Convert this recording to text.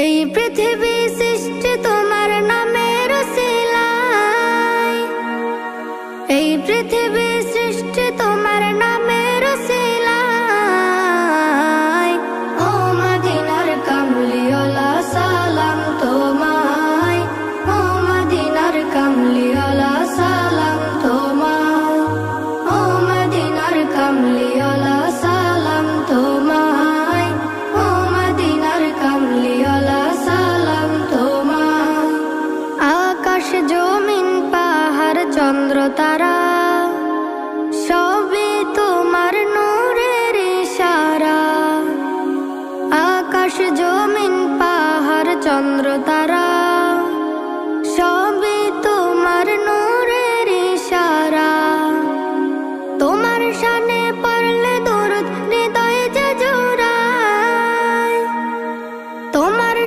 এই পৃথিবী সৃষ্টি তোমার নামের উসিলায়, এই পৃথিবী সৃষ্টি তোমার নামের উসিলায়। ও মদিনার কামলিওয়ালা সালাম তোমায়, ও মদিনার কামলিওয়ালা সালাম তোমায়, ও মদিনার কামলিওয়ালা সালাম তোমায়, ও মদিনার কামলিওয়ালা সালাম তোমায়। আকাশ জমিন পাহাড় চন্দ্র তারা সবই তোমার নূরের ইশারা। আকাশ জমিন পাহাড় চন্দ্র তারা